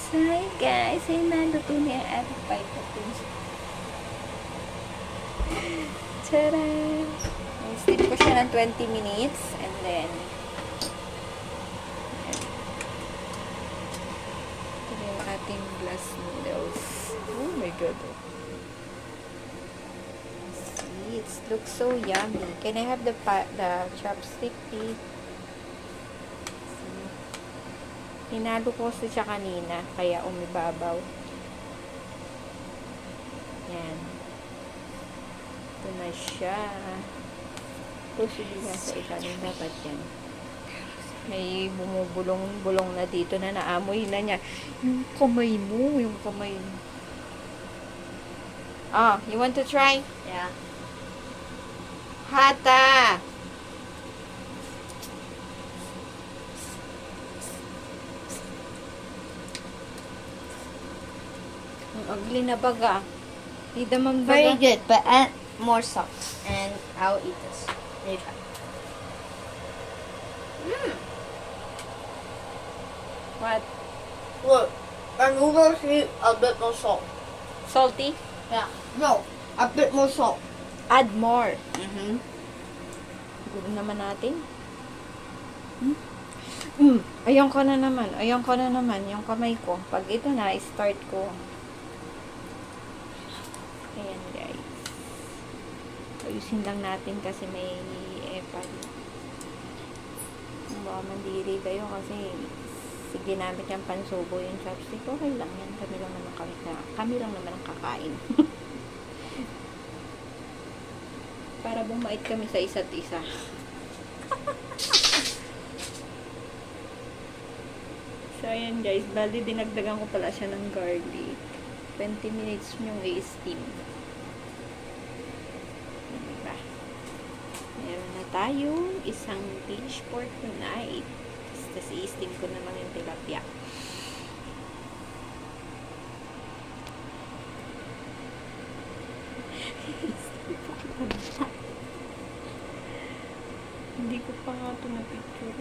Hi guys! Ay, naluto na yung ating paipapin. Tcharam! I-steam ko siya ng 20 minutes and then ito na yung ating glass noodles. Oh my god. See, it looks so yummy. Can I have the chopstick, please? Hinalo ko siya kanina, kaya umibabaw. Yan. Ito na siya. Usually nasa italim dapat yan. May bumubulong-bulong na dito na naamoy na niya. Yung kamay mo, yung kamay mo. Ah, you want to try? Yeah. Hata! Ang ugly na baga. Di naman Very baga. good, but add more salt. And I'll eat this. You try. What? Look, our noodles need a bit more salt. Salty? Yeah. No, a bit more salt. Add more. Mm-hmm. Gulo naman natin. Ayun ko na naman. Ayun ko na naman. Yung kamay ko. Pag ito na, start ko. Ayan, guys. Ayusin lang natin kasi may epal. Kung baka mandiri kayo kasi ginamit yung pansubo yung chopstick. Okay lang yan. Kami lang naman ang kakain. Para bumait kami sa isa't isa. So, ayan guys. Bali, dinagdagan ko pala siya ng garlic. 20 minutes nyong i-steam. Diba? Meron na tayong isang dish for tonight. Tapos i-steam ko naman yung tilapia. Hindi ko pa nga ito na-picture.